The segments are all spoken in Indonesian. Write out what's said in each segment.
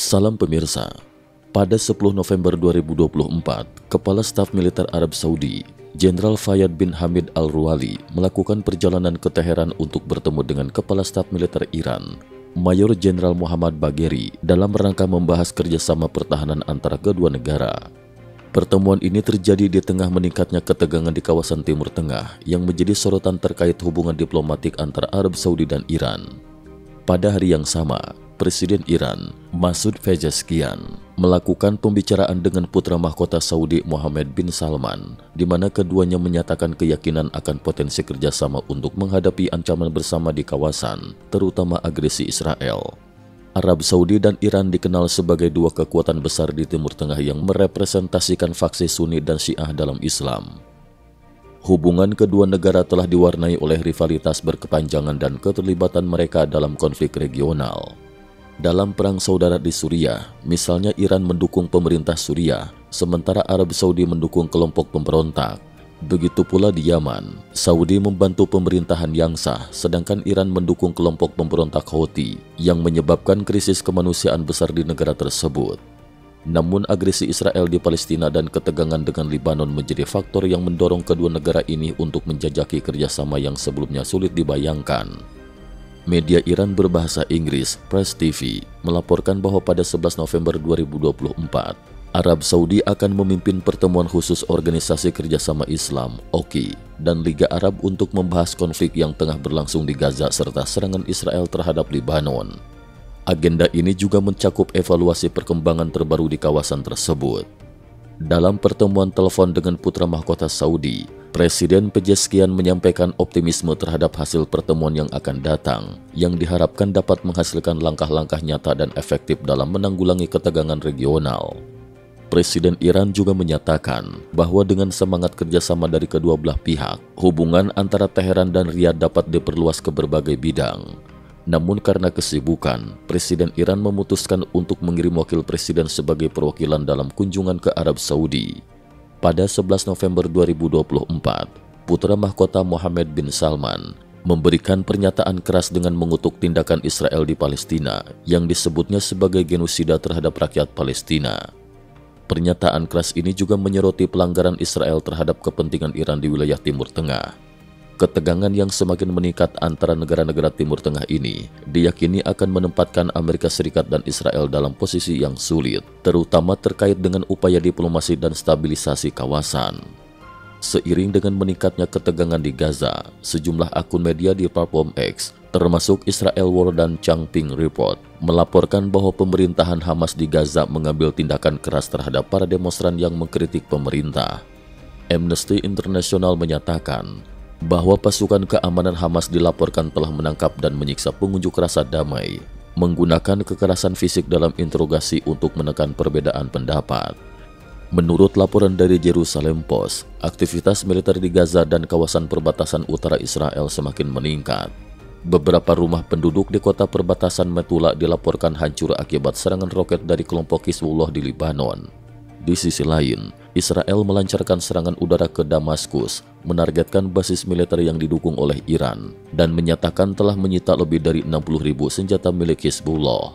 Salam pemirsa, pada 10 November 2024, Kepala Staf Militer Arab Saudi, Jenderal Fayyad bin Hamid Al-Ruwali melakukan perjalanan ke Teheran untuk bertemu dengan Kepala Staf Militer Iran, Mayor Jenderal Muhammad Bagheri, dalam rangka membahas kerjasama pertahanan antara kedua negara. Pertemuan ini terjadi di tengah meningkatnya ketegangan di kawasan Timur Tengah yang menjadi sorotan terkait hubungan diplomatik antara Arab Saudi dan Iran. Pada hari yang sama, Presiden Iran, Masoud Pezeshkian, melakukan pembicaraan dengan putra mahkota Saudi Mohammed bin Salman, di mana keduanya menyatakan keyakinan akan potensi kerjasama untuk menghadapi ancaman bersama di kawasan, terutama agresi Israel. Arab Saudi dan Iran dikenal sebagai dua kekuatan besar di Timur Tengah yang merepresentasikan faksi Sunni dan Syiah dalam Islam. Hubungan kedua negara telah diwarnai oleh rivalitas berkepanjangan dan keterlibatan mereka dalam konflik regional. Dalam perang saudara di Suriah, misalnya Iran mendukung pemerintah Suriah, sementara Arab Saudi mendukung kelompok pemberontak. Begitu pula di Yaman, Saudi membantu pemerintahan yang sah, sedangkan Iran mendukung kelompok pemberontak Houthi yang menyebabkan krisis kemanusiaan besar di negara tersebut. Namun agresi Israel di Palestina dan ketegangan dengan Lebanon menjadi faktor yang mendorong kedua negara ini untuk menjajaki kerjasama yang sebelumnya sulit dibayangkan. Media Iran berbahasa Inggris, Press TV, melaporkan bahwa pada 11 November 2024, Arab Saudi akan memimpin pertemuan khusus Organisasi Kerjasama Islam, OKI, dan Liga Arab untuk membahas konflik yang tengah berlangsung di Gaza serta serangan Israel terhadap Lebanon. Agenda ini juga mencakup evaluasi perkembangan terbaru di kawasan tersebut. Dalam pertemuan telepon dengan putra mahkota Saudi, Presiden Pezeshkian menyampaikan optimisme terhadap hasil pertemuan yang akan datang, yang diharapkan dapat menghasilkan langkah-langkah nyata dan efektif dalam menanggulangi ketegangan regional. Presiden Iran juga menyatakan bahwa dengan semangat kerjasama dari kedua belah pihak, hubungan antara Teheran dan Riyadh dapat diperluas ke berbagai bidang. Namun karena kesibukan, Presiden Iran memutuskan untuk mengirim wakil presiden sebagai perwakilan dalam kunjungan ke Arab Saudi. Pada 11 November 2024, putra mahkota Mohammed bin Salman memberikan pernyataan keras dengan mengutuk tindakan Israel di Palestina yang disebutnya sebagai genosida terhadap rakyat Palestina. Pernyataan keras ini juga menyoroti pelanggaran Israel terhadap kepentingan Iran di wilayah Timur Tengah. Ketegangan yang semakin meningkat antara negara-negara Timur Tengah ini diyakini akan menempatkan Amerika Serikat dan Israel dalam posisi yang sulit, terutama terkait dengan upaya diplomasi dan stabilisasi kawasan. Seiring dengan meningkatnya ketegangan di Gaza, sejumlah akun media di platform X, termasuk Israel War dan Changping Report, melaporkan bahwa pemerintahan Hamas di Gaza mengambil tindakan keras terhadap para demonstran yang mengkritik pemerintah. Amnesty International menyatakan bahwa pasukan keamanan Hamas dilaporkan telah menangkap dan menyiksa pengunjuk rasa damai, menggunakan kekerasan fisik dalam interogasi untuk menekan perbedaan pendapat. Menurut laporan dari Jerusalem Post, aktivitas militer di Gaza dan kawasan perbatasan utara Israel semakin meningkat. Beberapa rumah penduduk di kota perbatasan Metula dilaporkan hancur akibat serangan roket dari kelompok Hizbullah di Lebanon. Di sisi lain, Israel melancarkan serangan udara ke Damaskus, menargetkan basis militer yang didukung oleh Iran, dan menyatakan telah menyita lebih dari 60.000 senjata milik Hizbullah.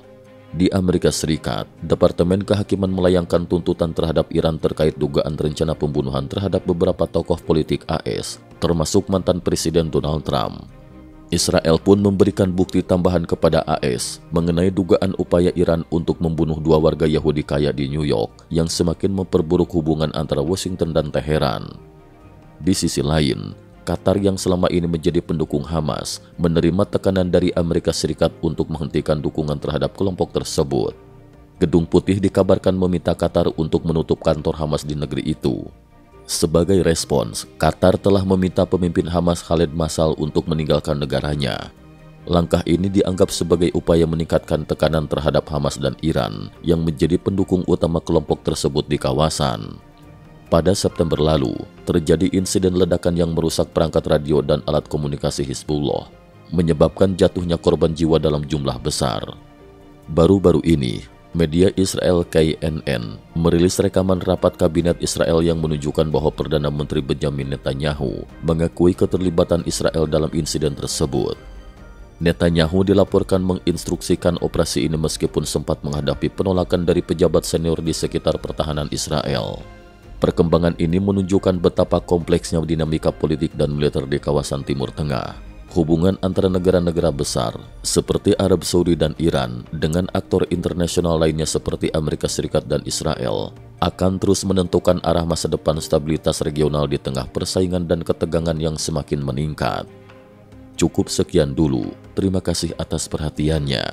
Di Amerika Serikat, Departemen Kehakiman melayangkan tuntutan terhadap Iran terkait dugaan rencana pembunuhan terhadap beberapa tokoh politik AS, termasuk mantan Presiden Donald Trump. Israel pun memberikan bukti tambahan kepada AS mengenai dugaan upaya Iran untuk membunuh dua warga Yahudi kaya di New York yang semakin memperburuk hubungan antara Washington dan Teheran. Di sisi lain, Qatar yang selama ini menjadi pendukung Hamas menerima tekanan dari Amerika Serikat untuk menghentikan dukungan terhadap kelompok tersebut. Gedung Putih dikabarkan meminta Qatar untuk menutup kantor Hamas di negeri itu. Sebagai respons, Qatar telah meminta pemimpin Hamas Khaled Masal untuk meninggalkan negaranya. Langkah ini dianggap sebagai upaya meningkatkan tekanan terhadap Hamas dan Iran yang menjadi pendukung utama kelompok tersebut di kawasan. Pada September lalu, terjadi insiden ledakan yang merusak perangkat radio dan alat komunikasi Hizbullah, menyebabkan jatuhnya korban jiwa dalam jumlah besar. Baru-baru ini, media Israel CNN merilis rekaman rapat kabinet Israel yang menunjukkan bahwa Perdana Menteri Benjamin Netanyahu mengakui keterlibatan Israel dalam insiden tersebut. Netanyahu dilaporkan menginstruksikan operasi ini meskipun sempat menghadapi penolakan dari pejabat senior di sekitar pertahanan Israel. Perkembangan ini menunjukkan betapa kompleksnya dinamika politik dan militer di kawasan Timur Tengah. Hubungan antara negara-negara besar seperti Arab Saudi dan Iran dengan aktor internasional lainnya seperti Amerika Serikat dan Israel akan terus menentukan arah masa depan stabilitas regional di tengah persaingan dan ketegangan yang semakin meningkat. Cukup sekian dulu. Terima kasih atas perhatiannya.